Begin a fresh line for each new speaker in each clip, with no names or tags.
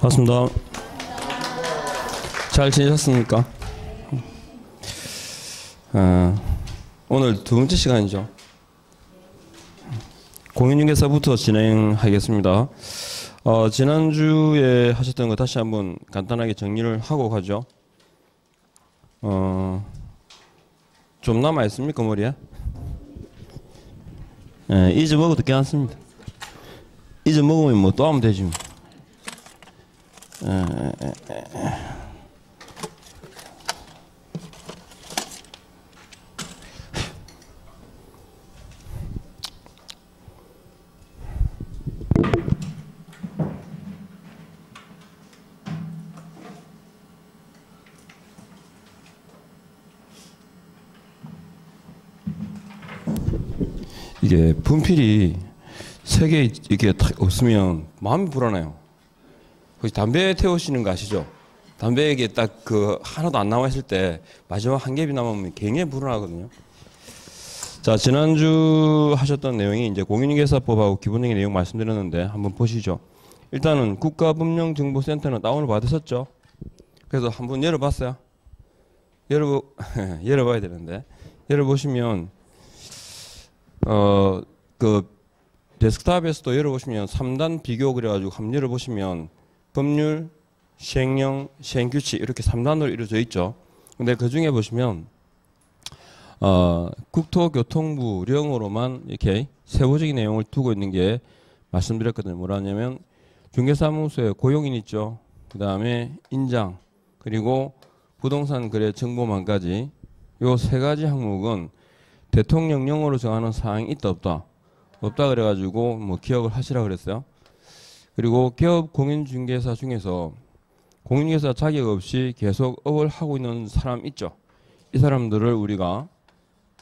반갑습니다. 잘 지내셨습니까? 오늘 두 번째 시간이죠. 공인중개사부터 진행하겠습니다. 지난주에 하셨던 거 다시 한번 간단하게 정리를 하고 가죠. 좀 남아 있습니까, 머리에? 잊어먹어도 괜찮습니다. 잊어먹으면 뭐 또 하면 되지 뭐. 이게 분필이 세 개 이렇게 없으면 마음이 불안해요. 혹시 담배 태우시는 거 아시죠? 담배에 딱 그 하나도 안 남아 있을 때 마지막 한 겹이 남으면 굉장히 불안하거든요. 자, 지난주 하셨던 내용이 이제 공인중개사법하고 기본적인 내용 말씀드렸는데 한번 보시죠. 일단은 국가법령정보센터는 다운을 받으셨죠? 그래서 한번 열어봤어요. 열어봐야 되는데 열어보시면 그 데스크탑에서도 열어보시면 3단 비교 그래가지고 한번 열어보시면 법률, 시행령, 시행규칙 이렇게 3단으로 이루어져 있죠. 근데 그 중에 보시면 국토교통부령으로만 이렇게 세부적인 내용을 두고 있는 게 말씀드렸거든요. 뭐라냐면 중개사무소에 고용인 있죠. 그 다음에 인장 그리고 부동산 거래 정보망까지 요 세 가지 항목은 대통령령으로 정하는 사항이 있다 없다. 없다 그래가지고 뭐 기억을 하시라 그랬어요. 그리고 기업 공인중개사 중에서 공인중개사 자격 없이 계속 업을 하고 있는 사람 있죠. 이 사람들을 우리가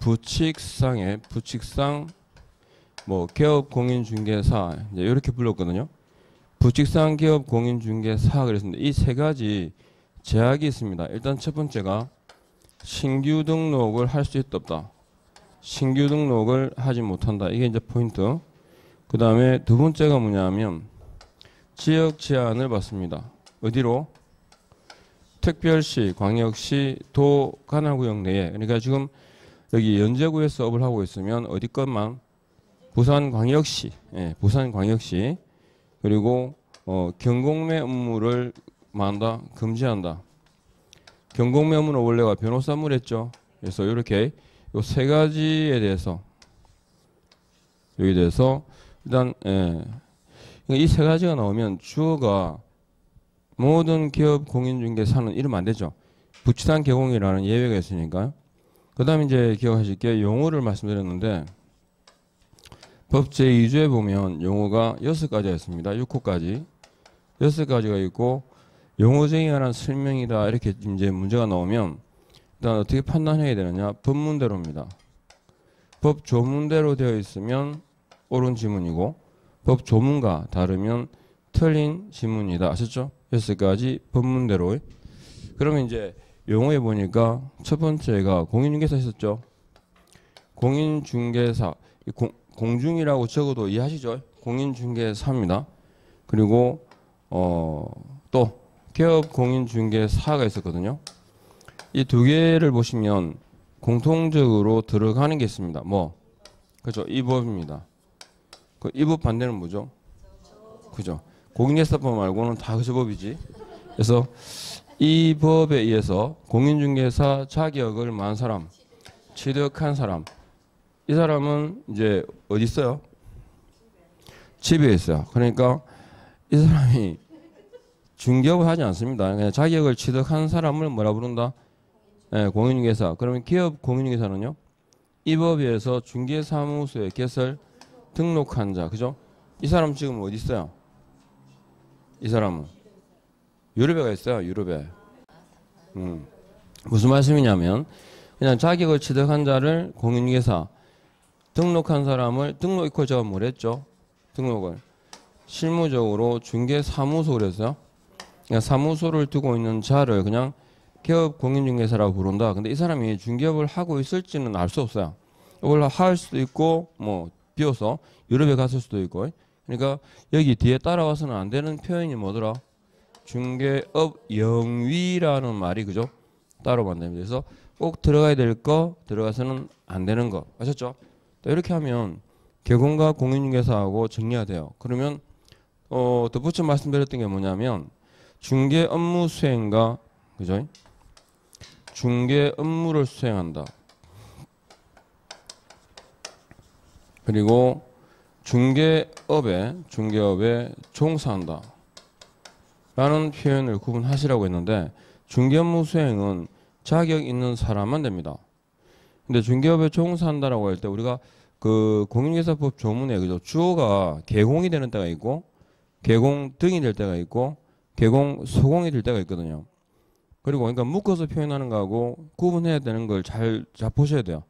부칙상 뭐 기업 공인중개사 이제 이렇게 불렀거든요. 부칙상 기업 공인중개사 그랬습니다. 이 세 가지 제약이 있습니다. 일단 첫 번째가 신규 등록을 할 수 있다 없다. 신규 등록을 하지 못한다. 이게 이제 포인트. 그 다음에 두 번째가 뭐냐면 지역 제한을 받습니다. 어디로? 특별시, 광역시, 도, 관할구역 내에. 그러니까 지금 여기 연제구에서 업을 하고 있으면 어디 것만? 부산광역시, 부산광역시. 그리고 경공매 업무를 만다, 금지한다. 경공매 업무는 원래가 변호사물 했죠. 그래서 이렇게 요 세 가지에 대해서 여기 대해서 일단 이 세 가지가 나오면 주어가 모든 기업 공인중개사는 이러면 안 되죠. 부치상 개공이라는 예외가 있으니까요. 그 다음에 이제 기억하실 게 용어를 말씀드렸는데 법 제2조에 보면 용어가 6가지가 있습니다. 6호까지 6가지가 있고 용어 정의에 관한 설명이다 이렇게 이제 문제가 나오면 일단 어떻게 판단해야 되느냐? 법문대로입니다. 법 조문대로 되어 있으면 옳은 지문이고 법 조문과 다르면 틀린 지문이다. 아셨죠? 6가지 법문대로. 그러면 이제 용어에 보니까 첫 번째가 공인중개사 있었죠? 공인중개사. 공중이라고 적어도 이해하시죠? 공인중개사입니다. 그리고 또 기업 공인중개사가 있었거든요. 이 두 개를 보시면 공통적으로 들어가는 게 있습니다. 뭐? 그죠? 이 법입니다. 이 법 반대는 뭐죠? 그죠? 공인중개사법 말고는 다 그 법이지. 그래서 이 법에 의해서 공인중개사 자격을 만 사람, 취득한 사람, 이 사람은 이제 어디 있어요? 집에 있어요. 그러니까 이 사람이 중개업을 하지 않습니다. 그냥 자격을 취득한 사람을 뭐라 부른다? 공인중개사. 그러면 기업 공인중개사는요? 이 법에 의해서 중개사무소에 개설 등록한 자. 그죠? 이 사람 지금 어디 있어요? 이 사람은 유럽에 가 있어요. 유럽에. 무슨 말씀이냐면 그냥 자격을 취득한 자를 공인중개사 등록한 사람을 등록 이퀄 제가 뭘 했죠? 등록을 실무적으로 중개사무소 그랬어요. 그러니까 사무소를 두고 있는 자를 그냥 기업 공인중개사라고 부른다. 근데 이 사람이 중개업을 하고 있을지는 알 수 없어요. 이걸 할 수도 있고 뭐 비워서 유럽에 갔을 수도 있고. 그러니까 여기 뒤에 따라와서는 안 되는 표현이 뭐더라? 중개업 영위라는 말이 그죠? 따로 만듭니다. 그래서 꼭 들어가야 될 거, 들어가서는 안 되는 거. 아셨죠? 이렇게 하면 개공과 공인중개사하고 정리가 돼요. 그러면 덧붙여 말씀드렸던 게 뭐냐면 중개 업무 수행과 그죠? 중개 업무를 수행한다. 그리고 중개업에 종사한다. 라는 표현을 구분하시라고 했는데 중개업무 수행은 자격 있는 사람만 됩니다. 근데 중개업에 종사한다라고 할 때 우리가 그 공인중개사법 조문에 그죠? 주어가 개공이 되는 때가 있고 개공 등이 될 때가 있고 개공 소공이 될 때가 있거든요. 그리고 그러니까 묶어서 표현하는 거하고 구분해야 되는 걸 잘 보셔야 돼요.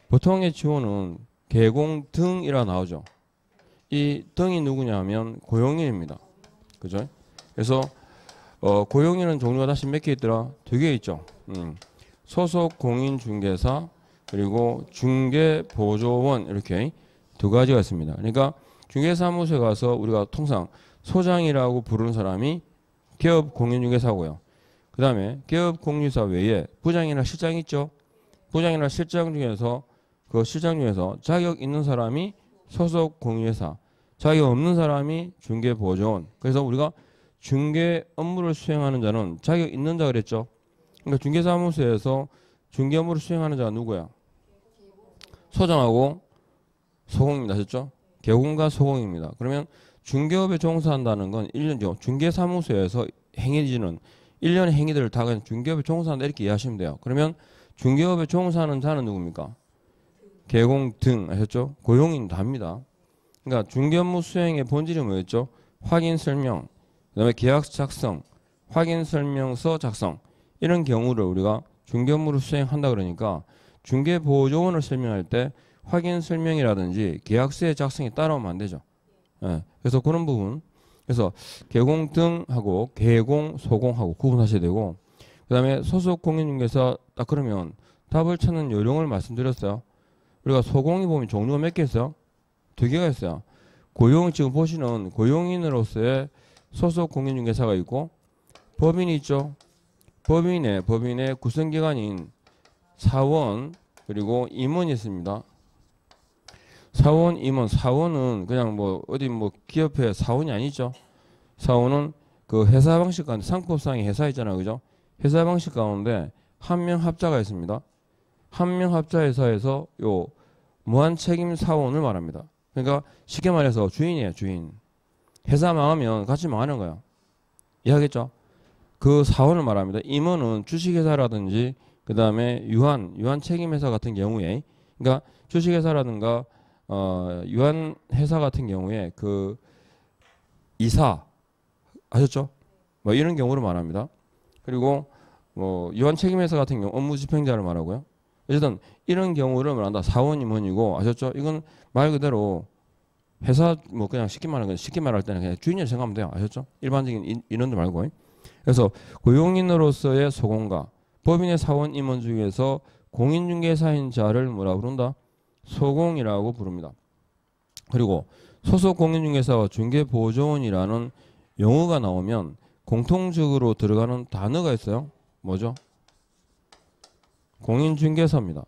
보통의 주어는 개공 등이라 나오죠. 이 등이 누구냐면 고용인입니다. 그죠? 그래서 고용인은 종류가 다시 몇 개 있더라? 2개 있죠. 소속 공인중개사 그리고 중개보조원 이렇게 2가지가 있습니다. 그러니까 중개사무소에 가서 우리가 통상 소장이라고 부르는 사람이 개업 공인중개사고요. 그 다음에 개업 공인중개사 외에 부장이나 실장 있죠. 부장이나 실장 중에서 그 실장 중에서 자격 있는 사람이 소속 공인중개사, 자격 없는 사람이 중개보조원. 그래서 우리가 중개 업무를 수행하는 자는 자격 있는 자 그랬죠. 그러니까 중개사무소에서 중개 업무를 수행하는 자가 누구야? 소장하고 소공입니다. 아셨죠? 개공과 소공입니다. 그러면 중개업에 종사한다는 건 1년죠. 중개사무소에서 행해지는 1년의 행위들을 다 그냥 중개업에 종사한다 이렇게 이해하시면 돼요. 그러면 중개업에 종사하는 자는 누굽니까? 개공 등 아셨죠? 고용인 답니다. 그러니까 중개업무 수행의 본질이 뭐였죠? 확인 설명, 그다음에 계약서 작성, 확인 설명서 작성 이런 경우를 우리가 중개업무를 수행한다 그러니까 중개보조원을 설명할 때 확인 설명이라든지 계약서의 작성이 따라오면 안 되죠. 예, 그래서 그런 부분 그래서 개공 등하고 개공, 소공하고 구분하셔야 되고 그다음에 소속 공인중개사 딱 그러면 답을 찾는 요령을 말씀드렸어요. 우리가 소공이 보면 종류가 몇 개 있어요? 2개가 있어요. 고용 지금 보시는 고용인으로서의 소속 공인중개사가 있고 법인이 있죠. 법인의 구성기관인 사원 그리고 임원이 있습니다. 사원, 임원, 사원은 그냥 뭐 어디 뭐 기업의 사원이 아니죠. 사원은 그 회사 방식 가운데 상법상의 회사 있잖아요, 그죠? 회사 방식 가운데 한 명 합자가 있습니다. 한 명 합자 회사에서 요 무한 책임 사원을 말합니다. 그러니까 쉽게 말해서 주인이에요, 주인. 회사 망하면 같이 망하는 거야. 이해하겠죠? 그 사원을 말합니다. 임원은 주식회사라든지 그 다음에 유한 책임회사 같은 경우에 그러니까 주식회사라든가 유한회사 같은 경우에 그 이사 아셨죠? 뭐 이런 경우를 말합니다. 그리고 뭐 유한 책임회사 같은 경우 업무 집행자를 말하고요. 어쨌든 이런 경우를 말한다. 사원 임원이고 아셨죠? 이건 말 그대로 회사 뭐 그냥 쉽게 말할 때는 그냥 주인이라고 생각하면 돼요. 아셨죠? 일반적인 인원들 말고. 그래서 고용인으로서의 소공과 법인의 사원 임원 중에서 공인중개사인 자를 뭐라고 부른다? 소공이라고 부릅니다. 그리고 소속 공인중개사와 중개보조원이라는 용어가 나오면 공통적으로 들어가는 단어가 있어요. 뭐죠? 공인중개사입니다.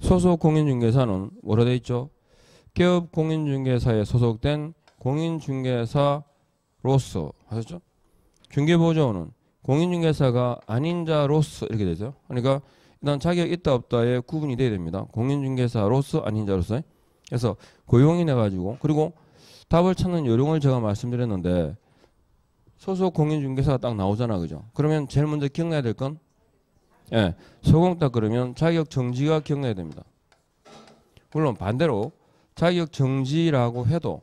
소속 공인중개사는 뭐라 되어 있죠? 개업 공인중개사에 소속된 공인중개사로서 하셨죠? 중개보조원은 공인중개사가 아닌 자로서 이렇게 되죠. 그러니까 일단 자격 있다 없다에 구분이 돼야 됩니다. 공인중개사로서 아닌 자로서. 그래서 고용인 해가지고 그리고 답을 찾는 요령을 제가 말씀드렸는데 소속 공인중개사가 딱 나오잖아, 그죠? 그러면 제일 먼저 기억나야 될 건 예, 소공 딱 그러면 자격 정지가 기억나야 됩니다. 물론 반대로 자격 정지라고 해도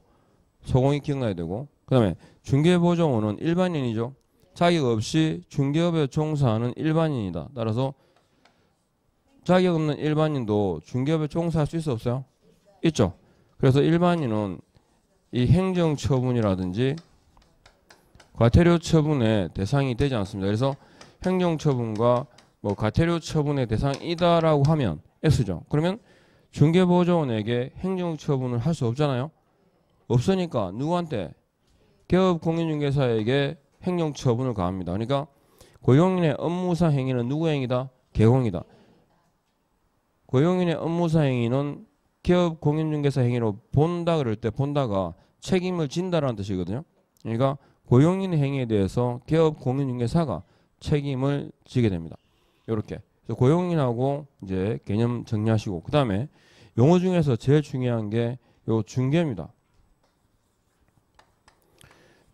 소공이 기억나야 되고 그 다음에 중개보조원은 일반인이죠. 자격 없이 중개업에 종사하는 일반인이다. 따라서 자격 없는 일반인도 중개업에 종사할 수 있어 없어요? 있죠. 그래서 일반인은 이 행정처분이라든지 과태료 처분의 대상이 되지 않습니다. 그래서 행정처분과 뭐 과태료 처분의 대상이다라고 하면 S죠. 그러면 중개보조원에게 행정처분을 할 수 없잖아요. 없으니까 누구한테? 개업 공인중개사에게 행정처분을 가합니다. 그러니까 고용인의 업무상 행위는 누구 행위다? 개공이다. 고용인의 업무상 행위는 기업 공인중개사 행위로 본다 그럴 때 본다가 책임을 진다라는 뜻이거든요. 그러니까 고용인의 행위에 대해서 기업 공인중개사가 책임을 지게 됩니다. 이렇게. 그래서 고용인하고 이제 개념 정리하시고 그 다음에 용어 중에서 제일 중요한 게 요 중개입니다.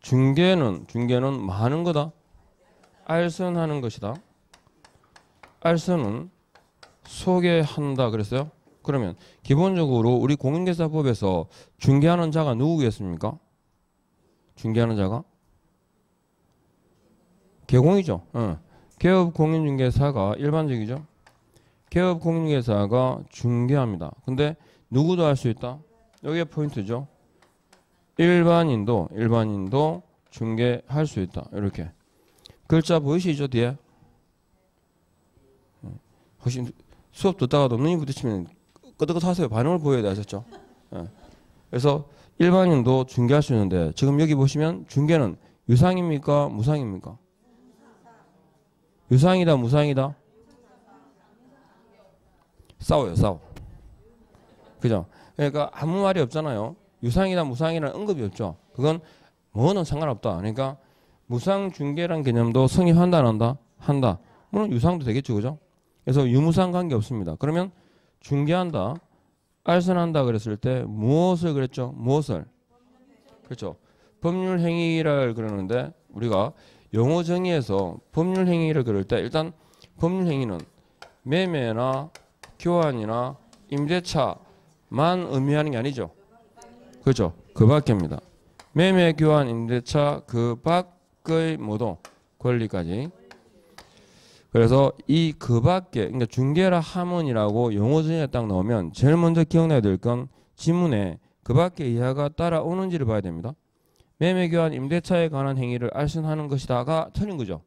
중개는 많은 거다. 알선하는 것이다. 알선은 소개한다 그랬어요. 그러면 기본적으로 우리 공인중개사법에서 중개하는 자가 누구겠습니까? 중개하는 자가 개공이죠. 개업 공인중개사가 일반적이죠. 개업 공인중개사가 중개합니다. 근데 누구도 할 수 있다. 여기에 포인트죠. 일반인도 중개할 수 있다. 이렇게 글자 보이시죠 뒤에? 혹시 수업 듣다가도 눈이 부딪히면 끄덕끄덕하세요. 반응을 보여야 돼. 아셨죠? 그래서 일반인도 중개할 수 있는데 지금 여기 보시면 중개는 유상입니까? 무상입니까? 유상이다 무상이다? 싸워요. 그죠? 그러니까 아무 말이 없잖아요. 유상이다 무상이라는 언급이 없죠. 그건 뭐는 상관없다. 그러니까 무상 중개란 개념도 성립한다 안 한다? 한다. 물론 유상도 되겠죠. 그죠? 그래서 유무상 관계 없습니다. 그러면 중개한다, 알선한다 그랬을 때 무엇을 그랬죠? 무엇을? 그렇죠. 법률 행위를 그러는데 우리가 용어 정의에서 법률 행위를 그럴 때 일단 법률 행위는 매매나 교환이나 임대차만 의미하는 게 아니죠. 그렇죠. 그 밖입니다. 매매, 교환, 임대차 그 밖의 모두 권리까지. 그래서 이 그 밖에 그러니까 중개라 하문이라고 용어 정의에 딱 넣으면 제일 먼저 기억나야 될 건 지문에 그 밖에 이하가 따라오는지를 봐야 됩니다. 매매, 교환, 임대차에 관한 행위를 알선하는 것이다가 틀린 거죠.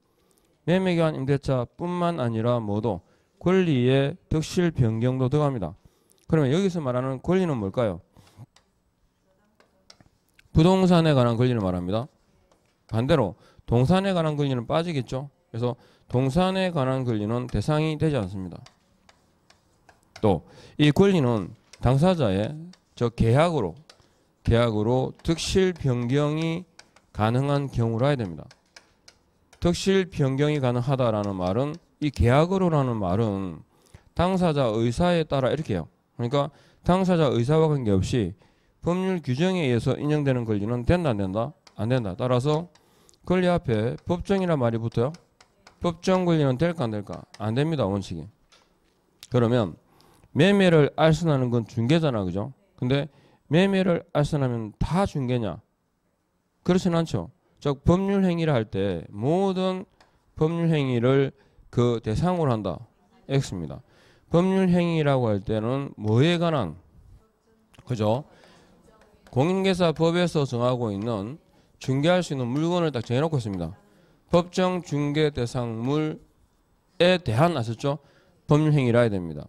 매매, 교환, 임대차뿐만 아니라 모두 권리의 득실 변경도 들어갑니다. 그러면 여기서 말하는 권리는 뭘까요? 부동산에 관한 권리를 말합니다. 반대로 동산에 관한 권리는 빠지겠죠. 그래서 동산에 관한 권리는 대상이 되지 않습니다. 또 이 권리는 당사자의 계약으로 득실 변경이 가능한 경우로 해야 됩니다. 득실 변경이 가능하다라는 말은 이 계약으로라는 말은 당사자 의사에 따라 이렇게 해요. 그러니까 당사자 의사와 관계없이 법률 규정에 의해서 인정되는 권리는 된다 안 된다? 안 된다. 따라서 권리 앞에 법정이란 말이 붙어요. 법정 권리는 될까 안 될까? 안 됩니다. 원칙이. 그러면 매매를 알선하는 건 중개잖아. 그죠? 근데 매매를 알선하면 다 중개냐? 그렇진 않죠. 즉 법률 행위를 할 때 모든 법률 행위를 그 대상으로 한다. X입니다. 법률 행위라고 할 때는 뭐에 관한 그죠? 공인중개사법에서 정하고 있는 중개할 수 있는 물건을 딱 정해놓고 있습니다. 법정 중개 대상물에 대한 아셨죠? 법률 행위라 해야 됩니다.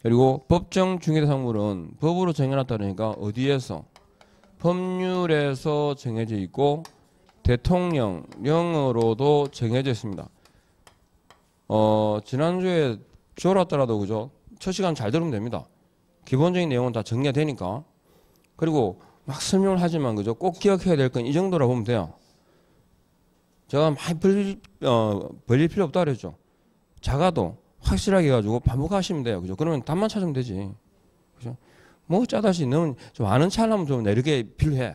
그리고 법정 중개 대상물은 법으로 정해놨다 그러니까 어디에서? 법률에서 정해져 있고 대통령령으로도 정해져 있습니다. 지난주에 졸았더라도 그죠? 첫 시간 잘 들으면 됩니다. 기본적인 내용은 다 정리가 되니까. 그리고 막 설명을 하지만 그죠? 꼭 기억해야 될 건 이 정도라 보면 돼요. 제가 많이 벌릴 필요 없다 그랬죠. 작아도 확실하게 해가지고 반복하시면 돼요. 그죠? 그러면 답만 찾으면 되지. 그죠? 뭐 짜다시 너는 좀 아는 체 하려면 좀 내리게 필요해.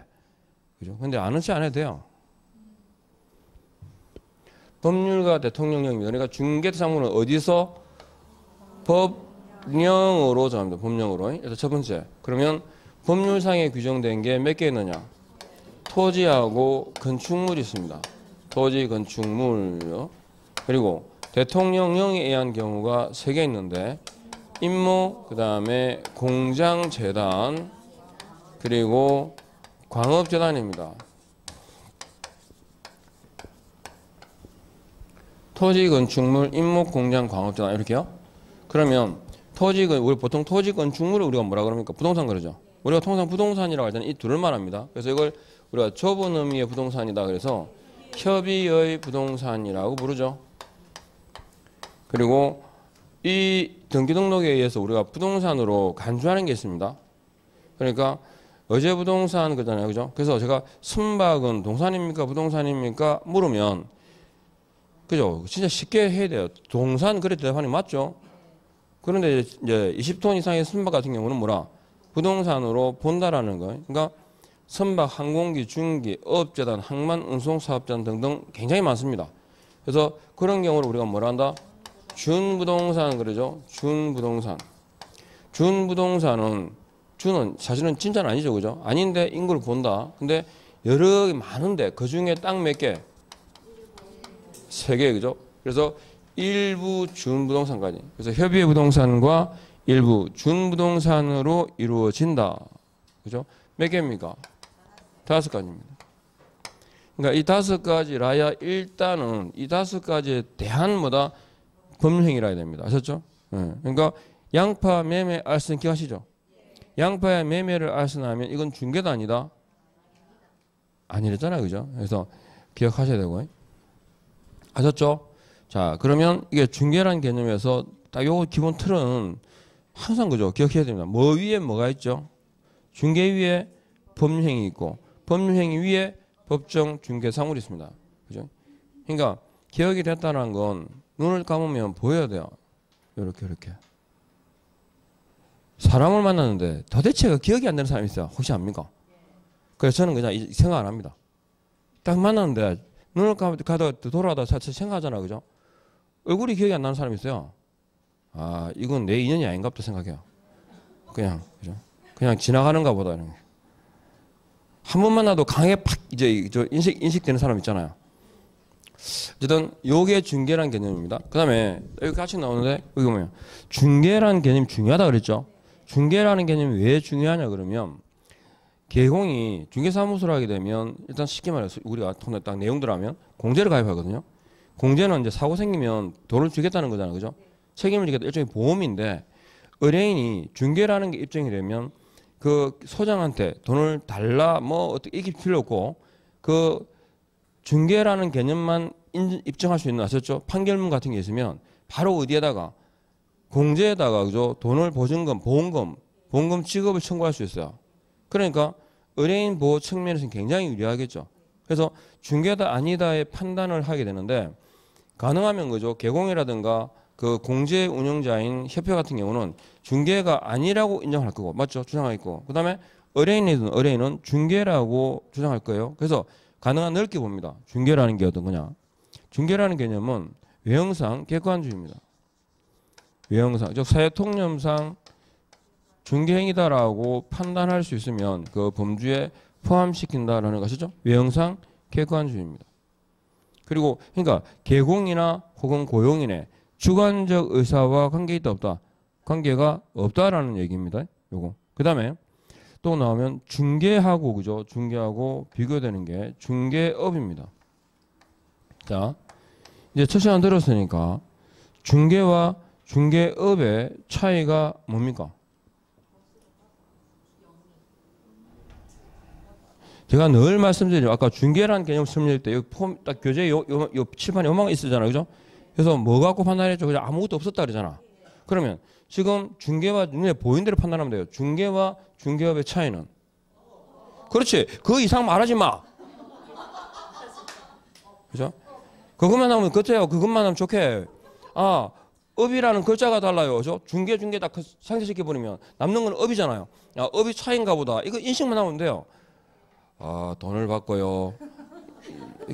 그죠? 근데 아는 체 안 해도 돼요. 법률과 대통령령입니다. 그러니까 중개대상물은 어디서? 법령으로 정합니다. 법령으로. 그래서 첫 번째. 그러면 법률상에 규정된 게 몇 개 있느냐? 토지하고 건축물이 있습니다. 토지, 건축물요. 그리고 대통령령에 의한 경우가 3개 있는데 임무, 그 다음에 공장재단, 그리고 광업재단입니다. 토지, 건축물, 임무, 공장, 광업재단 이렇게요. 그러면 우리 보통 토지, 건축물을 우리가 뭐라 그럽니까? 부동산 그러죠. 우리가 통상 부동산이라고 할 때는 이 둘을 말합니다. 그래서 이걸 우리가 좁은 의미의 부동산이다. 그래서 협의의 부동산이라고 부르죠. 그리고 이 등기등록에 의해서 우리가 부동산으로 간주하는 게 있습니다. 그러니까 어제 부동산 그잖아요, 그죠? 그래서 제가 선박은 동산입니까, 부동산입니까 물으면, 그죠? 진짜 쉽게 해야 돼요. 동산 그래 대답하는 게 맞죠? 그런데 이제 20톤 이상의 선박 같은 경우는 뭐라? 부동산으로 본다라는 거예요. 그러니까 선박, 항공기, 중기, 어업재단, 항만, 운송사업자 등등 굉장히 많습니다. 그래서 그런 경우를 우리가 뭐라 한다? 준부동산 그러죠. 준부동산. 준부동산은 준은 사실은 진짜는 아니죠, 그죠? 아닌데 인구를 본다. 근데 여러 개 많은데 그 중에 딱 몇 개? 3개, 그죠? 그래서 일부 준부동산까지. 그래서 협의의 부동산과 일부 준부동산으로 이루어진다. 그죠? 몇 개입니까? 5가지입니다. 그러니까 이 5가지라야 일단은 이 5가지에 대한 뭐다? 법률행위라 해야 됩니다. 아셨죠? 네. 그러니까 양파, 매매, 알선 기억하시죠? 양파의 매매를 알선하면 이건 중개도 아니다? 아니랬잖아요. 그죠? 그래서 기억하셔야 되고. 아셨죠? 자, 그러면 이게 중개라는 개념에서 딱 요거 기본 틀은 항상 그죠? 기억해야 됩니다. 뭐 위에 뭐가 있죠? 중개 위에 법률행위 있고 법률행위 위에 법정 중개 사물이 있습니다. 그죠? 그러니까 기억이 됐다는 건 눈을 감으면 보여야 돼요. 이렇게 이렇게. 사람을 만났는데 도대체가 기억이 안 되는 사람이 있어요. 혹시 압니까? 그래서 저는 그냥 생각 안 합니다. 딱 만났는데 눈을 감고 돌아가다 생각하잖아. 그죠? 얼굴이 기억이 안 나는 사람이 있어요. 아, 이건 내 인연이 아닌가 보다 생각해요. 그냥, 그죠? 그냥 지나가는가 보다. 한 번 만나도 강하게 팍 이제 인식되는 사람 있잖아요. 어쨌든 요게 중개란 개념입니다. 그 다음에 여기 같이 나오는데 여기 보면 중개라는 개념이 중요하다 그랬죠. 중개라는 개념이 왜 중요하냐 그러면 개공이 중개사무소를 하게 되면 일단 쉽게 말해서 우리가 딱 내용들 하면 공제를 가입하거든요. 공제는 이제 사고 생기면 돈을 주겠다는 거잖아요. 그죠? 책임을 지겠다 일종의 보험인데 의뢰인이 중개라는 게 입증이 되면 그 소장한테 돈을 달라 뭐 어떻게 이길 필요 없고 그 중개라는 개념만 입증할 수 있는 아셨죠? 판결문 같은 게 있으면 바로 어디에다가 공제에다가 그죠? 돈을 보증금, 보험금 지급을 청구할 수 있어요. 그러니까 의뢰인 보호 측면에서는 굉장히 유리하겠죠. 그래서 중개다 아니다의 판단을 하게 되는데 가능하면 그죠? 개공이라든가 그 공제 운영자인 협회 같은 경우는 중개가 아니라고 인정할 거고 맞죠? 주장하겠고 그다음에 의뢰인은 중개라고 주장할 거예요. 그래서 가능한 넓게 봅니다. 중개라는 게 어떤 거냐? 중개라는 개념은 외형상 객관주의입니다. 외형상, 즉 사회통념상 중개행위다라고 판단할 수 있으면 그 범주에 포함시킨다라는 것이죠. 외형상 객관주의입니다. 그리고 그러니까 개공이나 혹은 고용인의 주관적 의사와 관계 있다 없다? 관계가 없다라는 얘기입니다. 요거. 그다음에 또 나오면 중개하고 그죠? 중개하고 비교되는 게 중개업입니다. 자, 이제 첫 시간 들었으니까 중개와 중개업의 차이가 뭡니까? 제가 늘 말씀드리죠. 아까 중개라는 개념 설명할 때 여기 딱 교재 요 칠판에 요만한 있었잖아요. 그죠? 그래서 뭐 갖고 판단했죠? 그냥 아무것도 없었다 그러잖아. 그러면 지금 중개와 눈에 보이는 대로 판단하면 돼요. 중개와 중개업의 차이는? 그렇지. 그 이상 말하지 마. 그죠? 그것만 하면 그때요. 그것만 하면 좋게. 아, 업이라는 글자가 달라요. 그죠? 중개 다 상쇄시켜버리면 남는 건 업이잖아요. 아, 업이 차이인가 보다. 이거 인식만 하면 돼요. 아, 돈을 받고요.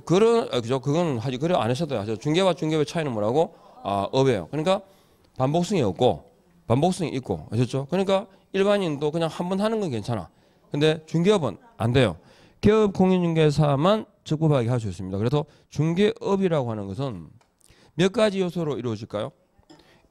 그죠? 그건 하지, 그래 안 하셔도 돼요. 중개와 중개업의 차이는 뭐라고? 아, 업이에요. 그러니까 반복성이 없고, 반복성이 있고, 아셨죠? 그러니까 일반인도 그냥 한 번 하는 건 괜찮아. 근데 중개업은 안 돼요. 개업 공인중개사만 적법하게 할 수 있습니다. 그래서 중개업이라고 하는 것은 몇 가지 요소로 이루어질까요?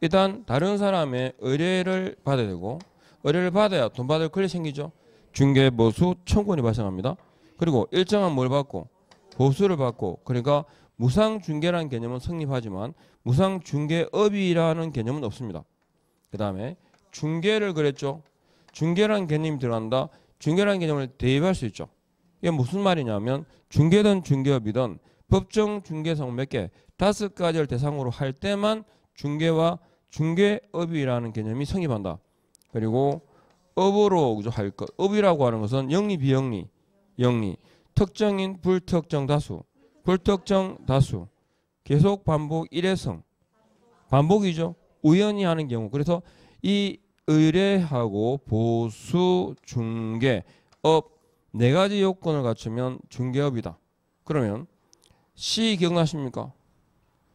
일단 다른 사람의 의뢰를 받아야 되고, 의뢰를 받아야 돈 받을 권리 생기죠. 중개보수 청구권이 발생합니다. 그리고 일정한 뭘 받고 보수를 받고 그러니까 무상중개라는 개념은 성립하지만 무상중개업이라는 개념은 없습니다. 그 다음에 중개를 그랬죠. 중개라는 개념이 들어간다. 중개라는 개념을 대입할 수 있죠. 이게 무슨 말이냐면 중개든 중개업이든 법정 중개사무 몇 개? 5가지를 대상으로 할 때만 중개와 중개업이라는 개념이 성립한다. 그리고 업으로 할 것. 업이라고 하는 것은 영리, 비영리, 영리. 특정인, 불특정 다수. 불특정 다수. 계속 반복, 일회성. 반복이죠. 우연히 하는 경우. 그래서 이 의뢰하고 보수, 중개, 업 4가지 요건을 갖추면 중개업이다. 그러면 C 기억나십니까?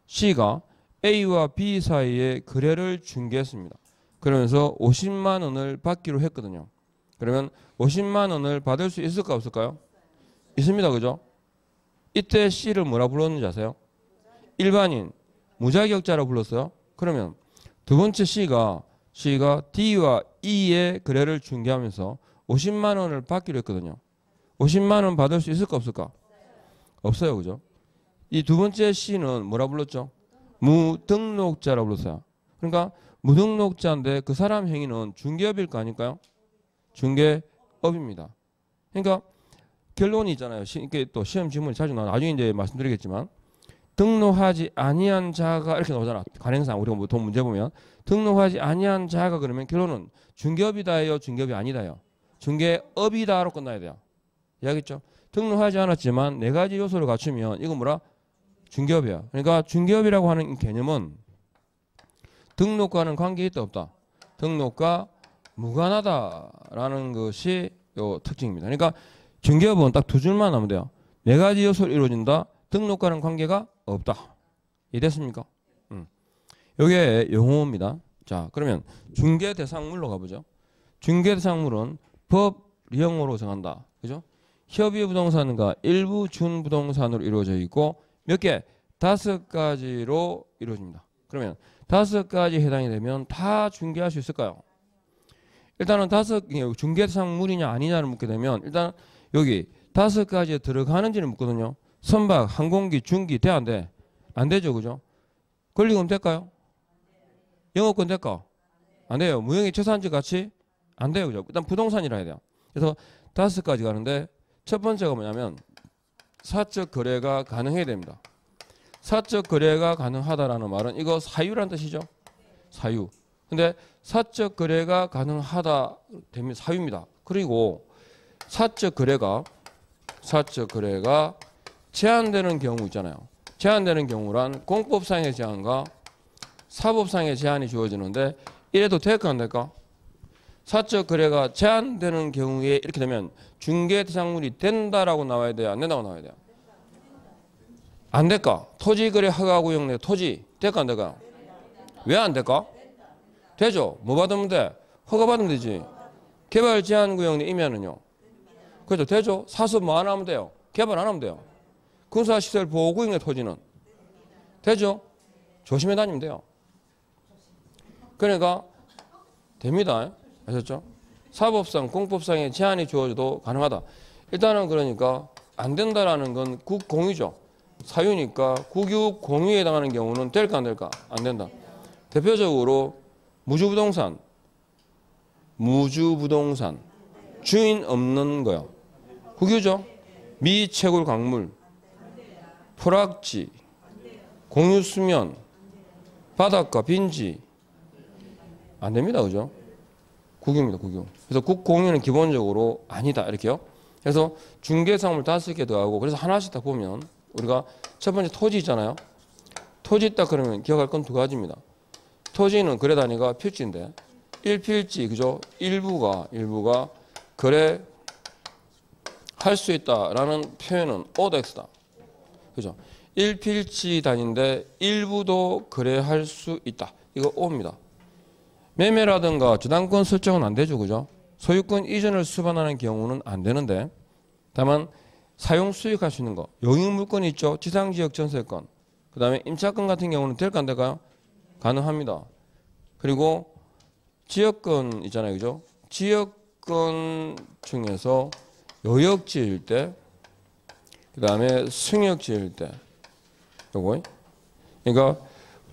C가 A와 B 사이에 거래를 중개했습니다. 그러면서 50만 원을 받기로 했거든요. 그러면 50만 원을 받을 수 있을까 없을까요? 있습니다. 그죠? 이때 C를 뭐라 불렀는지 아세요? 일반인, 무자격자라고 불렀어요. 그러면 두 번째 C가 D와 E의 거래를 중개하면서 50만 원을 받기로 했거든요. 50만 원 받을 수 있을까 없을까? 없어요. 그죠? 이 두 번째 C는 뭐라 불렀죠? 무등록자라고 불렀어요. 그러니까 무등록자인데 그 사람 행위는 중개업일 거 아닐까요? 중개업입니다. 그러니까 결론이 있잖아요. 이게 또 시험 지문이 자주 나와. 나중에 이제 말씀드리겠지만 등록하지 아니한 자가 이렇게 나오잖아. 관행상 우리가 뭐 돈 문제 보면 등록하지 아니한 자가 그러면 결론은 중개업이다요, 중개업이 아니다요. 중개업이다로 끝나야 돼요. 이해하겠죠? 등록하지 않았지만 4가지 요소를 갖추면 이건 뭐라? 중개업이야. 그러니까 중개업이라고 하는 개념은 등록과는 관계 있다 없다. 등록과 무관하다라는 것이 요 특징입니다. 그러니까 중개업은 딱 2줄만 하면 돼요. 4가지 요소로 이루어진다. 등록과는 관계가 없다. 이해됐습니까? 이게 용어입니다. 자, 그러면 중개 대상물로 가보죠. 중개 대상물은 법령으로 정한다. 그죠? 협의 부동산과 일부 준부동산으로 이루어져 있고 몇 개? 5가지로 이루어집니다. 그러면 5가지 해당이 되면 다 중개할 수 있을까요? 일단은 중개 대상물이냐 아니냐를 묻게 되면 일단 여기 5가지에 들어가는지를 묻거든요. 선박, 항공기, 중기 돼 안 돼? 안 되죠. 그죠? 권리금 될까요? 영업권 될까? 안 돼요. 무형의 최소한지 같이 안 돼요. 그죠? 일단 부동산이라 해야 돼요. 그래서 5가지 가는데 첫 번째가 뭐냐면 사적 거래가 가능해야 됩니다. 사적 거래가 가능하다라는 말은 이거 사유라는 뜻이죠. 사유. 근데 사적 거래가 가능하다 되면 사유입니다. 그리고 사적 거래가 제한되는 경우 있잖아요. 제한되는 경우란 공법상의 제한과 사법상의 제한이 주어지는데 이래도 될까 안 될까? 사적 거래가 제한되는 경우에 이렇게 되면 중개 대상물이 된다라고 나와야 돼요? 안 된다고 나와야 돼요? 안 될까? 토지 거래 허가 구역 내 토지 될까 안 될까? 왜 안 될까? 되죠. 뭐 받으면 돼? 허가 받으면 되지. 개발 제한 구역 내 임야는요. 그렇죠. 되죠. 사수 뭐 안 하면 돼요? 개발 안 하면 돼요. 군사시설 보호구역 내 토지는 되죠. 조심해 다니면 돼요. 그러니까 됩니다. 아셨죠? 사법상, 공법상의 제한이 주어져도 가능하다. 일단은 그러니까 안 된다라는 건 국공유죠. 사유니까 국유 공유에 해당하는 경우는 될까 안 될까? 안 된다. 대표적으로 무주부동산 주인 없는 거요. 국유죠. 미채굴 강물, 포락지, 공유수면, 바닷가, 빈지 안 됩니다. 그죠? 국유입니다. 국유. 그래서 국공유는 기본적으로 아니다. 이렇게요. 그래서 중개사물 5개 더하고 그래서 하나씩 딱 보면 우리가 첫 번째 토지 있잖아요. 토지 있다 그러면 기억할 건 2가지입니다. 토지는 거래 단위가 필지인데 1필지 그죠? 일부가 거래할 수 있다라는 표현은 OX다. 그죠? 1필지 단위인데 일부도 거래할 수 있다. 이거 O입니다. 매매라든가 저당권 설정은 안 되죠. 그죠? 소유권 이전을 수반하는 경우는 안 되는데 다만 사용 수익할 수 있는 거 용익물권이 있죠. 지상지역 전세권 그 다음에 임차권 같은 경우는 될까 안 될까요? 가능합니다. 그리고 지역권 있잖아요. 그죠? 지역권 중에서 요역 지을 때 그 다음에 승역 지을 때 요거 그러니까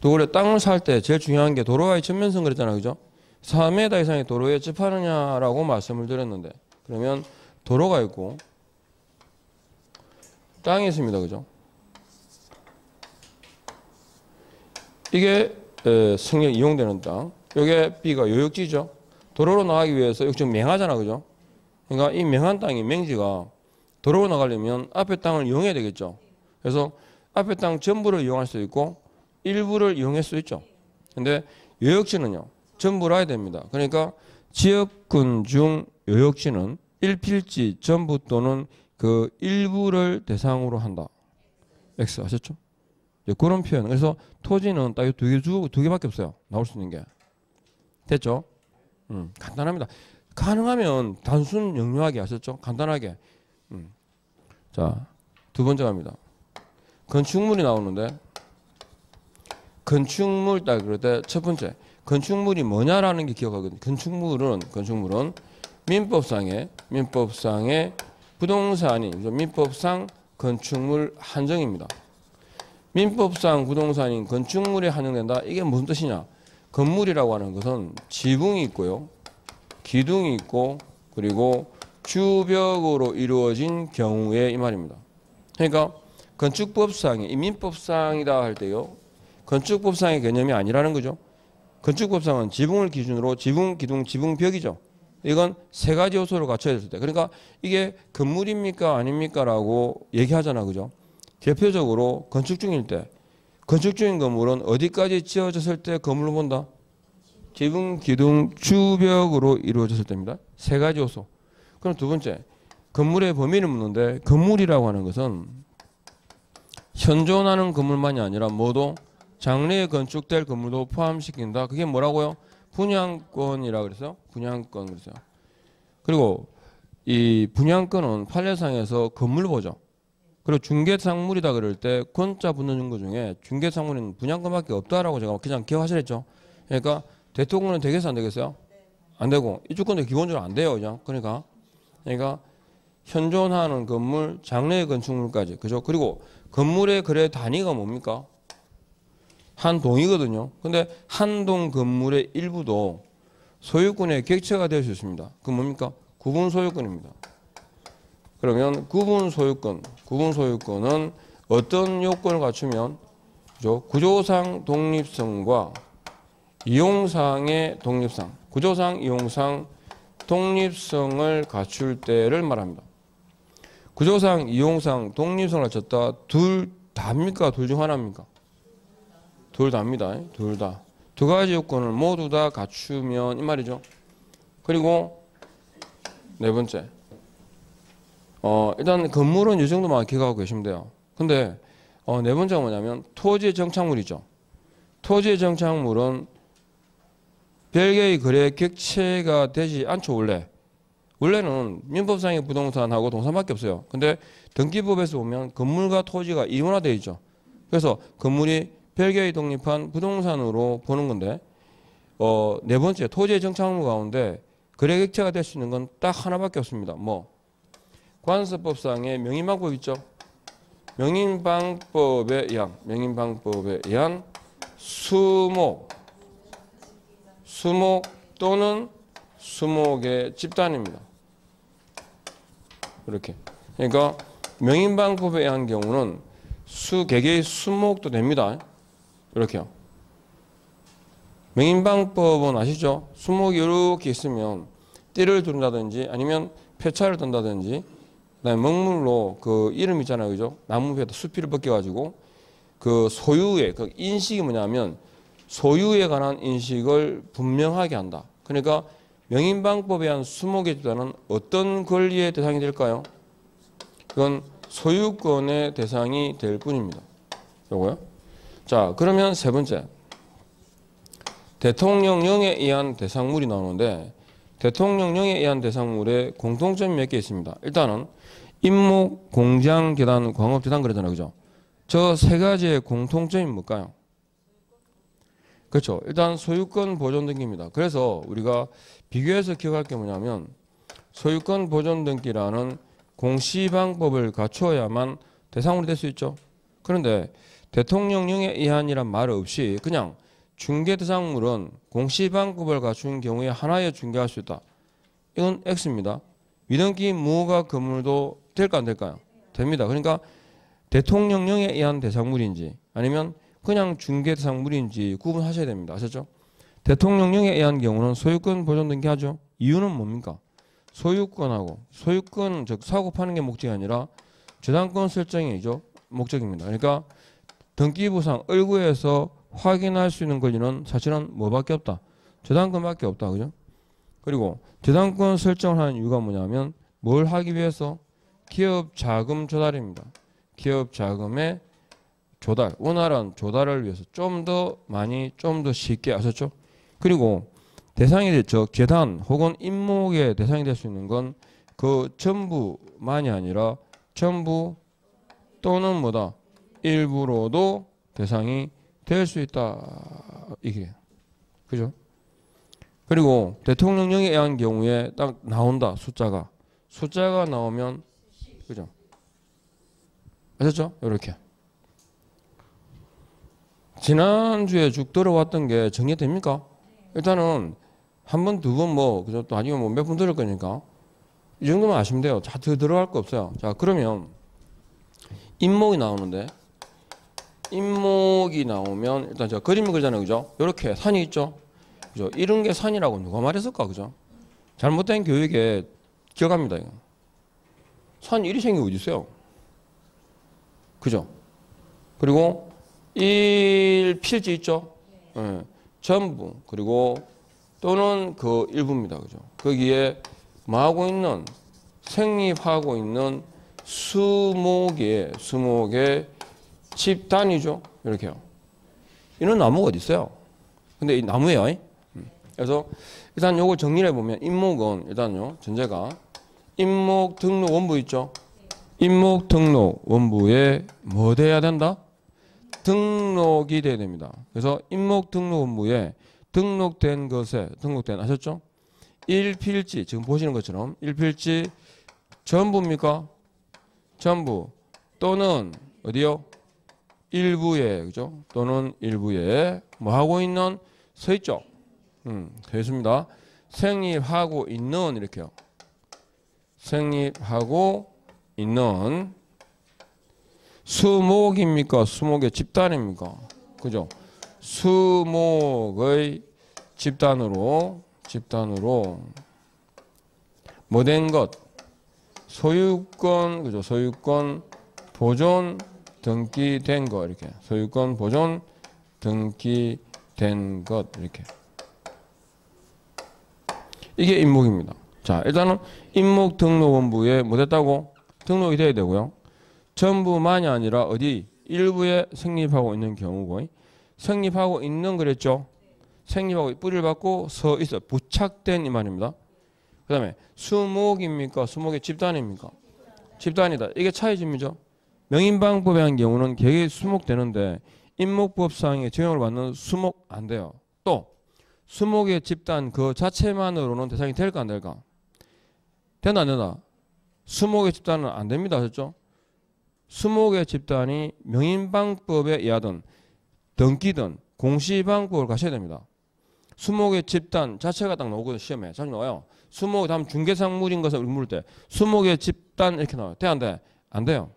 도로에 땅을 살 때 제일 중요한 게 도로와의 전면성 그랬잖아요. 그죠? 4m 이상의 도로에 접하느냐라고 말씀을 드렸는데 그러면 도로가 있고 땅이 있습니다. 그죠? 이게 성역 이용되는 땅. 이게 B가 요역지죠. 도로로 나가기 위해서 여기 지금 맹하잖아, 그죠? 그러니까 이 맹한 땅이 맹지가 도로로 나가려면 앞에 땅을 이용해야 되겠죠. 그래서 앞에 땅 전부를 이용할 수 있고 일부를 이용할 수 있죠. 근데 요역지는요, 전부를 해야 됩니다. 그러니까 지역군 중 요역지는 일필지 전부 또는 그 일부를 대상으로 한다. X 아셨죠? 그런 표현. 그래서 토지는 딱 두 개밖에 없어요. 나올 수 있는 게. 됐죠? 간단합니다. 가능하면 단순 영유하게 하셨죠? 간단하게. 자, 두 번째 갑니다. 건축물이 나오는데 건축물 딱 그럴 때 첫 번째 건축물이 뭐냐라는 게 기억하거든요. 건축물은 민법상의 부동산이 민법상 건축물 한정입니다. 민법상 부동산인 건축물이 한정된다. 이게 무슨 뜻이냐? 건물이라고 하는 것은 지붕이 있고요, 기둥이 있고, 그리고 주벽으로 이루어진 경우에 이 말입니다. 그러니까 건축법상이 이 민법상이다 할 때요, 건축법상의 개념이 아니라는 거죠. 건축법상은 지붕을 기준으로 지붕, 기둥, 지붕벽이죠. 이건 세 가지 요소를 갖춰야 됐을 때, 그러니까 이게 건물입니까 아닙니까 라고 얘기하잖아, 그죠? 대표적으로 건축 중일 때, 건축 중인 건물은 어디까지 지어졌을 때 건물로 본다? 지붕, 기둥, 주벽으로 이루어졌을 때입니다. 세 가지 요소. 그럼 두 번째, 건물의 범위를 묻는데, 건물이라고 하는 것은 현존하는 건물만이 아니라 모두 장래에 건축될 건물도 포함시킨다. 그게 뭐라고요? 분양권이라 그랬어요. 분양권 그랬어요. 그리고 이 분양권은 판례상에서 건물 보죠. 그리고 중개상물이다 그럴 때 권자 붙는 것 중에 중개상물은 분양권밖에 없다라고 제가 그냥 기억하시랬죠. 그러니까 대통령은 되겠어요, 안 되겠어요? 안 되고 이쪽 건도 기본적으로 안 돼요, 그냥. 그러니까 현존하는 건물, 장래의 건축물까지, 그죠? 그리고 건물의 거래 단위가 뭡니까? 한 동이거든요. 근데 한 동 건물의 일부도 소유권의 객체가 될 수 있습니다. 그 뭡니까? 구분 소유권입니다. 그러면 구분 소유권은 어떤 요건을 갖추면, 그죠? 구조상 독립성과 이용상의 독립성, 구조상, 이용상, 독립성을 갖출 때를 말합니다. 구조상, 이용상, 독립성을 갖췄다. 둘 다입니까? 둘 중 하나입니까? 둘 다입니다. 둘 다. 두 가지 요건을 모두 다 갖추면 이 말이죠. 그리고 네 번째. 일단 건물은 이 정도만 기억하고 계시면 돼요. 근데 네 번째가 뭐냐면 토지의 정착물이죠. 토지의 정착물은 별개의 거래 객체가 되지 않죠, 원래. 원래는 민법상의 부동산하고 동산밖에 없어요. 근데 등기법에서 보면 건물과 토지가 이원화되어 있죠. 그래서 건물이 별개의 독립한 부동산으로 보는 건데, 네 번째 토지의 정착물 가운데 거래 객체가 될 수 있는 건 딱 하나밖에 없습니다. 뭐? 관습법상의 명인방법 있죠. 명인방법에 의한 수목 또는 수목의 집단입니다. 이렇게. 그러니까 명인방법에 의한 경우는 개개의 수목도 됩니다. 이렇게요. 명인방법은 아시죠? 수목이 이렇게 있으면 띠를 두른다든지 아니면 표차를 던다든지, 그다음에 먹물로 그 이름 있잖아요, 그죠? 나무 위에다 수피를 벗겨가지고 그 소유의 그 인식이 뭐냐면 소유에 관한 인식을 분명하게 한다. 그러니까 명인방법에 의한 수목의 집단은 어떤 권리의 대상이 될까요? 그건 소유권의 대상이 될 뿐입니다. 요거요. 자, 그러면 세 번째. 대통령령에 의한 대상물이 나오는데, 대통령령에 의한 대상물의 공통점이 몇 개 있습니다. 일단은 임목, 공장, 계단, 광업, 재단 그러잖아요, 그죠? 저 세 가지의 공통점이 뭘까요? 그렇죠. 일단 소유권 보존 등기입니다. 그래서 우리가 비교해서 기억할 게 뭐냐면, 소유권 보존 등기라는 공시방법을 갖추어야만 대상물이 될 수 있죠. 그런데 대통령령에 의한이란 말 없이 그냥 중개 대상물은 공시방법을 갖춘 경우에 하나에 중개할 수 있다. 이건 X입니다. 위등기 무허가 건물도 될까 안 될까요? 됩니다. 그러니까 대통령령에 의한 대상물인지 아니면 그냥 중개 대상물인지 구분하셔야 됩니다. 아셨죠? 대통령령에 의한 경우는 소유권 보존 등기하죠. 이유는 뭡니까? 소유권 즉 사고 파는 게 목적이 아니라 저당권 설정이죠. 목적입니다. 그러니까 등기부상 을구에서 확인할 수 있는 권리는 사실은 뭐밖에 없다. 저당권밖에 없다. 그죠? 그리고 저당권 설정을 하는 이유가 뭐냐면 뭘 하기 위해서? 기업 자금 조달입니다. 기업 자금의 조달, 원활한 조달을 위해서 좀 더 많이, 좀 더 쉽게 아셨죠? 그리고 대상이 됐죠. 재단 혹은 임목의 대상이 될 수 있는 건 그 전부만이 아니라 전부 또는 뭐다? 일부로도 대상이 될 수 있다. 이게. 그죠? 그리고 대통령령에 의한 경우에 딱 나온다. 숫자가 나오면 그죠? 아셨죠? 이렇게. 지난주에 쭉 들어왔던 게 정리됩니까? 일단은 한 번, 두 번 뭐, 그죠? 또 아니면 뭐 몇 번 들을 거니까 이 정도만 아시면 돼요. 자, 더 들어갈 거 없어요. 자, 그러면 임목이 나오는데 임목이 나오면 일단 제가 그림을 그리잖아요. 그죠? 이렇게 산이 있죠? 그죠? 이런 게 산이라고 누가 말했을까? 그죠? 잘못된 교육에 기억합니다. 이거. 산 이리 생긴 게 어디 있어요? 그죠? 그리고 일필지 있죠? 예. 전부 그리고 또는 그 일부입니다. 그죠? 거기에 뭐 하고 있는 생립하고 있는 수목의 집단이죠. 이렇게요. 이런 나무가 어디 있어요? 근데 이 나무예요. 그래서 일단 요걸 정리를 해보면 임목은 일단요 전제가 임목 등록 원부 있죠. 임목 등록 원부에 뭐 돼야 된다? 등록이 돼야 됩니다. 그래서 임목 등록 원부에 등록된 것에 아셨죠? 일필지 지금 보시는 것처럼 일필지 전부입니까? 전부 또는 어디요? 일부에 그죠? 또는 일부에 뭐 하고 있는 서 있죠? 서 있습니다. 생립하고 있는 이렇게요. 생립하고 있는 수목입니까? 수목의 집단입니까? 그죠? 수목의 집단으로 뭐 된 것? 소유권, 그죠? 소유권 보존 등기된 것 이렇게. 소유권 보존 등기된 것 이렇게. 이게 임목입니다. 자, 일단은 임목 등록원부에 뭐 됐다고? 등록이 돼야 되고요. 전부만이 아니라 어디? 일부에 성립하고 있는 경우고 성립하고 있는 그랬죠? 성립하고 뿌리를 받고 서 있어. 부착된 이 말입니다. 그 다음에 수목입니까? 수목의 집단입니까? 집단이다. 이게 차이점이죠. 명인방법에 한 경우는 계획이 수목되는데 임목법상의 적용을 받는 수목 안 돼요. 또 수목의 집단 그 자체만으로는 대상이 될까 안 될까? 된다 안 된다? 수목의 집단은 안 됩니다. 그렇죠? 수목의 집단이 명인방법에 의하든 등기든 공시방법을 가셔야 됩니다. 수목의 집단 자체가 딱 나오거든요. 시험에 자주 나와요. 수목 다음 중개상물인 것을 물을 때 수목의 집단 이렇게 나와요. 돼 안 돼? 안 돼요.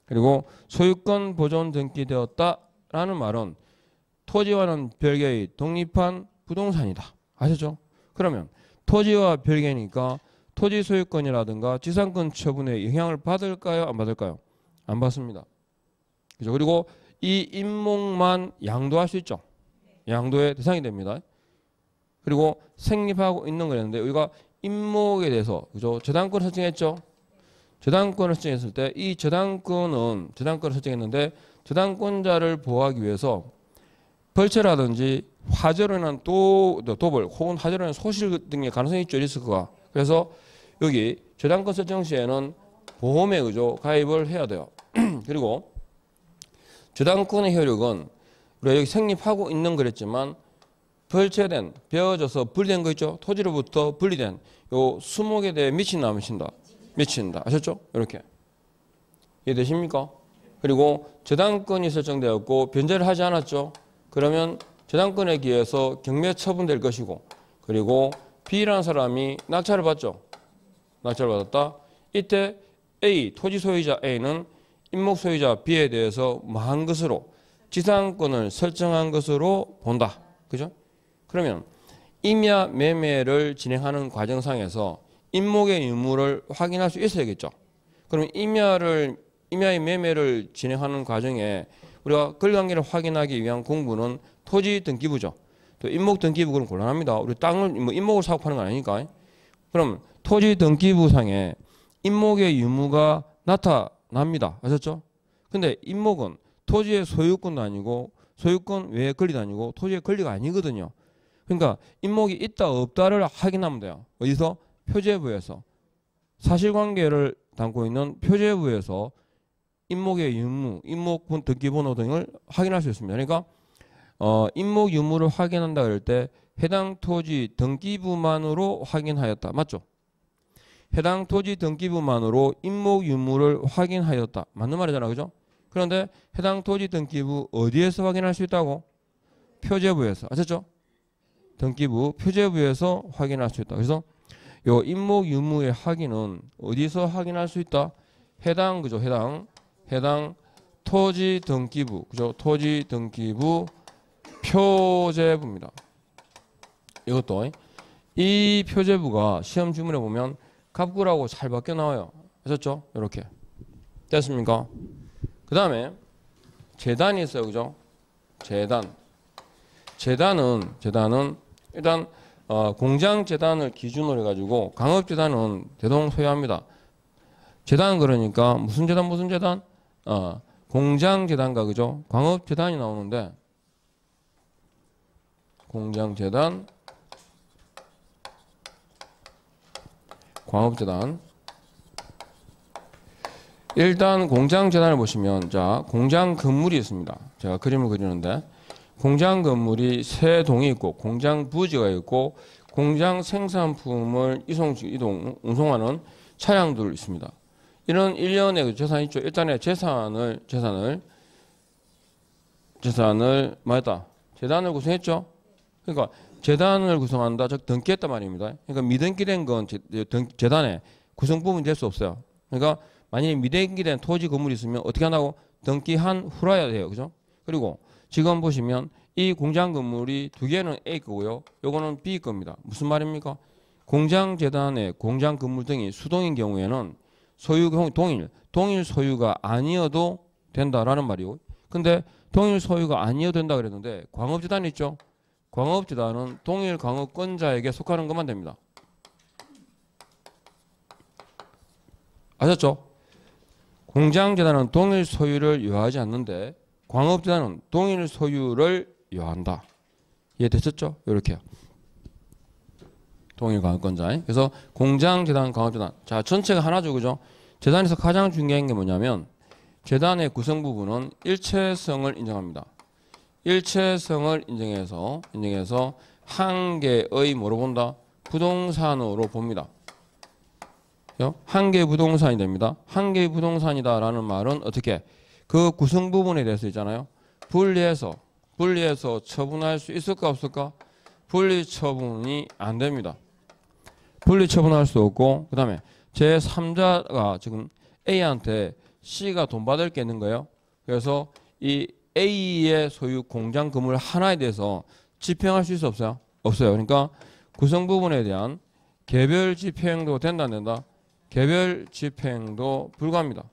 그리고 소유권 보존 등기되었다라는 말은 토지와는 별개의 독립한 부동산이다. 아셨죠? 그러면 토지와 별개니까 토지 소유권이라든가 지상권 처분에 영향을 받을까요? 안 받을까요? 안 받습니다. 그죠? 그리고 이 임목만 양도할 수 있죠. 양도의 대상이 됩니다. 그리고 생립하고 있는 거였는데 우리가 임목에 대해서 그죠? 저당권 설정했죠. 저당권을 설정했을 때 이 저당권을 설정했는데 저당권자를 보호하기 위해서 벌채라든지 화재로 인한 도벌 혹은 화재로 인한 소실 등의 가능성이 있죠. 리스크가. 그래서 여기 저당권 설정 시에는 보험에 그죠? 가입을 해야 돼요. 그리고 저당권의 효력은 우리가 여기 생립하고 있는 거랬지만 벌채된, 베어져서 분리된 거 있죠? 토지로부터 분리된 요 수목에 대해 미친다, 안 미친다? 미친다. 아셨죠? 이렇게. 이해되십니까? 그리고 저당권이 설정되었고 변제를 하지 않았죠? 그러면 저당권에 기해서 경매 처분될 것이고 그리고 B라는 사람이 낙찰을 받죠? 낙찰을 받았다. 이때 A, 토지 소유자 A는 임목 소유자 B에 대해서 뭐한 것으로 지상권을 설정한 것으로 본다. 그죠? 그러면 임야 매매를 진행하는 과정상에서 임목의 유무를 확인할 수 있어야겠죠. 그럼 임야의 매매를 진행하는 과정에 우리가 권리관계를 확인하기 위한 공부는 토지 등기부죠. 또 임목 등기부 그럼 곤란합니다. 우리 땅을 뭐 임목을 사고 파는 건 아니니까. 그럼 토지 등기부상에 임목의 유무가 나타납니다. 아셨죠? 근데 임목은 토지의 소유권도 아니고 소유권 외의 권리도 아니고 토지의 권리가 아니거든요. 그러니까 임목이 있다 없다를 확인하면 돼요. 어디서? 표제부에서. 사실관계를 담고 있는 표제부에서 임목의 유무, 임목 등기번호 등을 확인할 수 있습니다. 그러니까 임목 유무를 확인한다 그럴 때 해당 토지 등기부만으로 확인하였다. 맞죠? 해당 토지 등기부만으로 임목 유무를 확인하였다. 맞는 말이잖아. 그죠? 그런데 해당 토지 등기부 어디에서 확인할 수 있다고? 표제부에서. 아셨죠? 등기부 표제부에서 확인할 수 있다. 그래서 요 임목 유무의 확인은 어디서 확인할 수 있다? 해당 그죠? 해당 토지 등기부 그죠? 토지 등기부 표제부입니다. 이것도 이 표제부가 시험 지문에 보면 갑구라고 잘 바뀌어 나와요. 아셨죠? 이렇게 됐습니까? 그 다음에 재단이 있어요. 그죠? 재단은 일단 공장재단을 기준으로 해가지고 강업재단은 대동 소유합니다. 재단은 그러니까 무슨 재단? 공장재단과 그죠? 광업재단이 나오는데 공장재단, 광업재단. 일단 공장재단을 보시면 자 공장 건물이 있습니다. 제가 그림을 그리는데 공장 건물이 세 동이 있고 공장 부지가 있고 공장 생산품을 운송하는 차량들 있습니다. 이런 일련의 재산이 있죠. 일단에 재단을 재단을 구성했죠. 그러니까 재단을 구성한다, 즉 등기했단 말입니다. 그러니까 미등기된 건 재단의 구성 부분이 될 수 없어요. 그러니까 만약에 미등기된 토지 건물이 있으면 어떻게 한다고? 등기한 후라야 돼요. 그죠? 그리고 지금 보시면 이 공장 건물이 두 개는 A 거고요. 요거는 B 겁니다. 무슨 말입니까? 공장 재단의 공장 건물 등이 수동인 경우에는 동일 소유가 아니어도 된다라는 말이고. 근데 동일 소유가 아니어도 된다 그랬는데 광업재단 있죠? 광업재단은 동일 광업권자에게 속하는 것만 됩니다. 아셨죠? 공장재단은 동일 소유를 요하지 않는데 광업재단은 동일 소유를 요한다. 이해되셨죠? 이렇게요. 동일 광업권자. 그래서 공장재단, 광업재단. 자, 전체가 하나죠. 그죠? 재단에서 가장 중요한 게 뭐냐면 재단의 구성 부분은 일체성을 인정합니다. 일체성을 인정해서 한 개의 뭐로 본다? 부동산으로 봅니다. 한 개의 부동산이 됩니다. 한 개의 부동산이다라는 말은 어떻게? 그 구성 부분에 대해서 있잖아요. 분리해서 처분할 수 있을까 없을까? 분리 처분이 안 됩니다. 분리 처분할 수 없고, 그 다음에 제3자가 지금 A한테 C가 돈 받을 게 있는 거예요. 그래서 이 A의 소유 공장 건물 하나에 대해서 집행할 수 있어 없어요? 없어요. 그러니까 구성 부분에 대한 개별 집행도 된다 안 된다? 개별 집행도 불가합니다.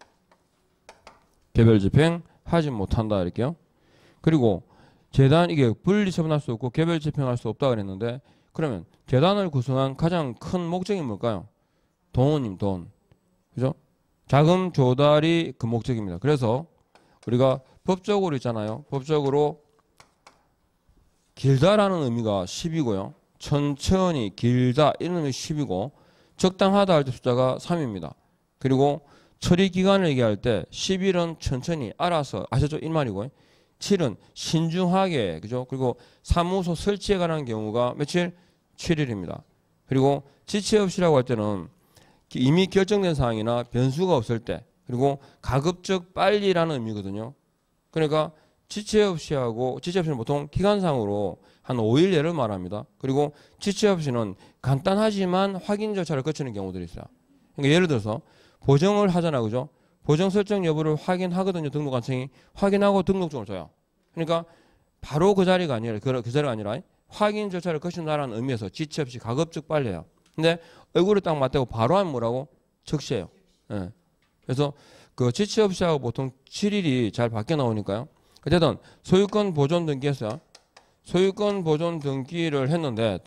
개별 집행하지 못한다 이렇게요. 그리고 재단 이게 분리 처분할 수 없고 개별 집행할 수 없다 그랬는데 그러면 재단을 구성한 가장 큰 목적이 뭘까요? 돈. 그죠? 자금 조달이 그 목적입니다. 그래서 우리가 법적으로 있잖아요. 법적으로 길다라는 의미가 10이고요. 천천히 길다 이런 의미 10이고 적당하다 할 때 숫자가 3입니다. 그리고 처리 기간을 얘기할 때 10일은 천천히 알아서 아셨죠? 이 말이고 7은 신중하게 그죠? 그리고 사무소 설치에 관한 경우가 며칠? 7일입니다. 그리고 지체 없이라고 할 때는 이미 결정된 사항이나 변수가 없을 때 그리고 가급적 빨리라는 의미거든요. 그러니까 지체 없이 하고 지체 없이는 보통 기간상으로 한 5일 예를 말합니다. 그리고 지체 없이는 간단하지만 확인 절차를 거치는 경우들이 있어요. 그러니까 예를 들어서 보정을 하잖아. 그죠? 보정 설정 여부를 확인하거든요. 등록관청이 확인하고 등록증을 줘요. 그러니까 바로 그 자리가 아니라 그 자리가 아니라 확인 절차를 거친다라는 의미에서 지체 없이 가급적 빨리 해요. 근데 얼굴을 딱 맞대고 바로 하면 뭐라고? 즉시해요. 예. 그래서 그 지체 없이 하고 보통 7일이 잘 밖에 나오니까요. 어쨌든 소유권 보존 등기했어요. 소유권 보존 등기를 했는데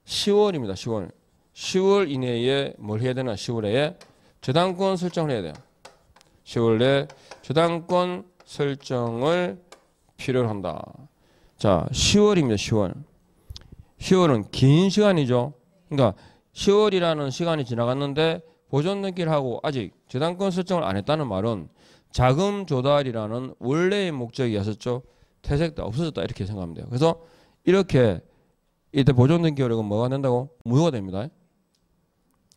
10월입니다. 10월. 10월 이내에 뭘 해야 되나? 10월 내에 저당권 설정을 해야 돼요. 10월 내에 저당권 설정을 필요로 한다. 자, 10월입니다. 10월. 10월은 긴 시간이죠. 그러니까 10월이라는 시간이 지나갔는데 보존 등기를 하고 아직 저당권 설정을 안 했다는 말은 자금 조달이라는 원래의 목적이었었죠. 퇴색다, 없어졌다 이렇게 생각하면 돼요. 그래서 이렇게 이때 보존 등기 효력은 뭐가 된다고? 무효가 됩니다.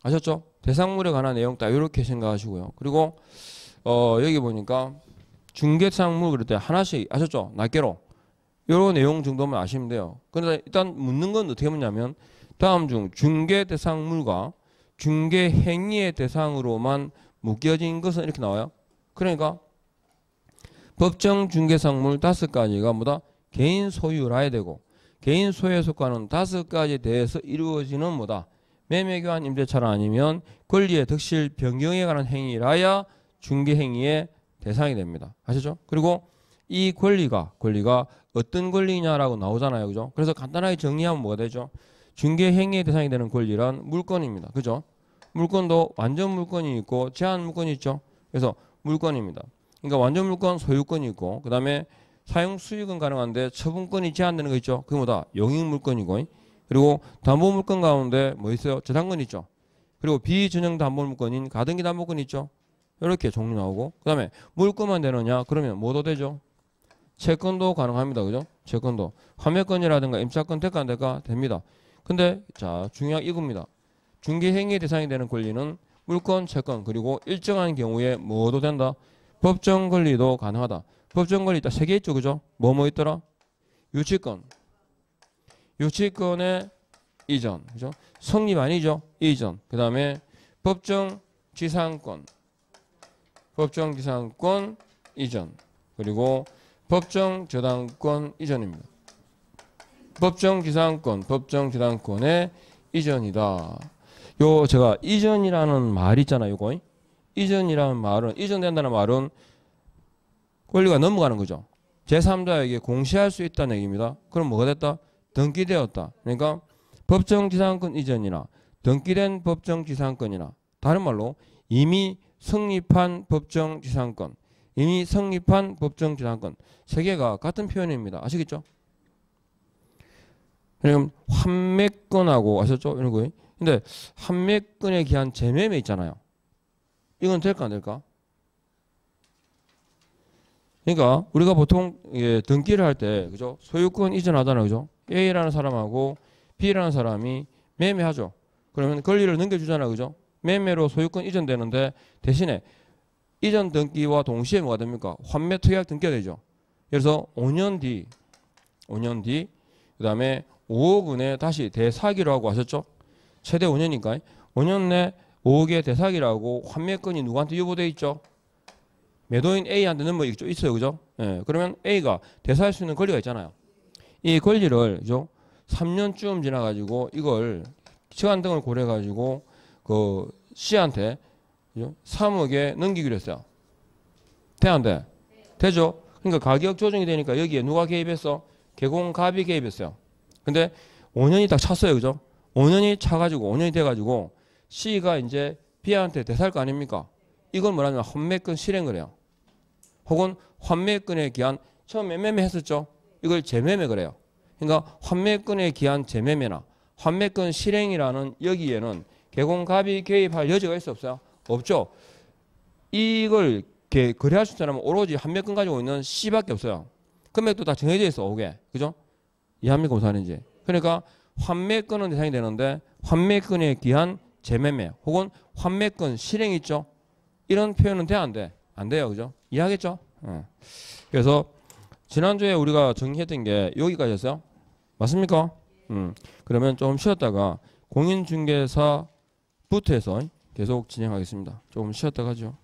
아셨죠? 대상물에 관한 내용 딱 이렇게 생각하시고요. 그리고 여기 보니까 중개상물 그럴 때 하나씩 아셨죠? 낱개로 이런 내용 정도만 아시면 돼요. 그런데 일단 묻는 건 어떻게 묻냐면 다음 중 중개 대상물과 중개 행위의 대상으로만 묶여진 것은 이렇게 나와요. 그러니까 법정 중개상물 5가지가 뭐다? 개인 소유라 해야 되고 개인 소유에 속하는 5가지에 대해서 이루어지는 뭐다? 매매교환 임대차라 아니면 권리의 득실 변경에 관한 행위라야 중개행위의 대상이 됩니다. 아시죠? 그리고 이 권리가 어떤 권리냐라고 나오잖아요. 그죠? 그래서 간단하게 정리하면 뭐가 되죠? 중개행위의 대상이 되는 권리란 물건입니다. 그죠? 물건도 완전 물건이 있고 제한 물건이 있죠. 그래서 물건입니다. 그러니까 완전 물건 소유권이 있고 그 다음에 사용 수익은 가능한데 처분권이 제한되는 거 있죠. 그게 뭐다? 용익 물건이고 그리고 담보 물건 가운데 뭐 있어요? 저당권 있죠. 그리고 비전형 담보 물건인 가등기 담보권 있죠. 이렇게 종류 나오고 그 다음에 물건만 되느냐? 그러면 뭐도 되죠? 채권도 가능합니다. 그죠? 채권도 환매권이라든가 임차권 될까 안 될까? 됩니다. 근데 자 중요한 이겁니다. 중개행위 대상이 되는 권리는 물권, 채권 그리고 일정한 경우에 뭐도 된다? 법정 권리도 가능하다. 법정 권리 있다. 3개 있죠. 그죠? 뭐 있더라? 유치권. 유치권의 이전. 그죠? 성립 아니죠? 이전. 그 다음에 법정 지상권. 법정 지상권 이전. 그리고 법정 저당권 이전입니다. 법정 지상권, 법정 저당권의 이전이다. 요 제가 이전이라는 말 있잖아요. 요거. 이전이라는 말은 이전된다는 말은 권리가 넘어가는 거죠. 제3자에게 공시할 수 있다는 얘기입니다. 그럼 뭐가 됐다? 등기되었다. 그러니까 법정지상권 이전이나 등기된 법정지상권이나 다른 말로 이미 성립한 법정지상권, 이미 성립한 법정지상권 3개가 같은 표현입니다. 아시겠죠? 그럼 환매권하고 아셨죠? 이런 거. 근데 환매권에 기한 재매매 있잖아요. 이건 될까 안 될까? 그러니까 우리가 보통 등기를 할 때 그죠? 소유권 이전하잖아요. 그죠? A라는 사람하고 B라는 사람이 매매하죠. 그러면 권리를 넘겨주잖아요. 그죠? 매매로 소유권 이전되는데 대신에 이전 등기와 동시에 뭐가 됩니까? 환매 특약 등기가 되죠. 그래서 5년 뒤 그다음에 5억 원에 다시 대사기로 하고 하셨죠? 최대 5년이니까 5년 내 5억의 대사기라고 환매권이 누구한테 유보되어 있죠? 매도인 A한테는 뭐 있어요. 그죠? 예. 그러면 A가 대사할 수 있는 권리가 있잖아요. 이 권리를 그죠? 3년쯤 지나가지고 이걸 시간 등을 고려해가지고 그 C한테 그죠? 3억에 넘기기로 했어요. 돼 안 돼? 되죠? 그러니까 가격 조정이 되니까 여기에 누가 개입했어? 개공갑이 개입했어요. 근데 5년이 딱 찼어요. 그죠? 5년이 차가지고 5년이 돼가지고 C가 이제 B한테 대사할 거 아닙니까? 이건 뭐냐면 환매권 실행을 해요. 혹은 환매권에 기한 처음에 매매 했었죠. 이걸 재매매 그래요. 그러니까 환매권에 기한 재매매나 환매권 실행이라는 여기에는 개공갑이 개입할 여지가 있어 없어요? 없죠. 이걸 거래할 수 있는 사람은 오로지 환매권 가지고 있는 C밖에 없어요. 금액도 다 정해져 있어. 5개. 그죠? 이해합니까? 무슨 말인지. 그러니까 환매권은 대상이 되는데 환매권에 기한 재매매 혹은 환매권 실행 있죠. 이런 표현은 돼 안 돼? 안 돼요. 그죠? 이해하겠죠? 그래서 지난주에 우리가 정리했던 게 여기까지였어요. 맞습니까? 그러면 좀 쉬었다가 공인중개사부터 해서 계속 진행하겠습니다. 조금 쉬었다가 하죠.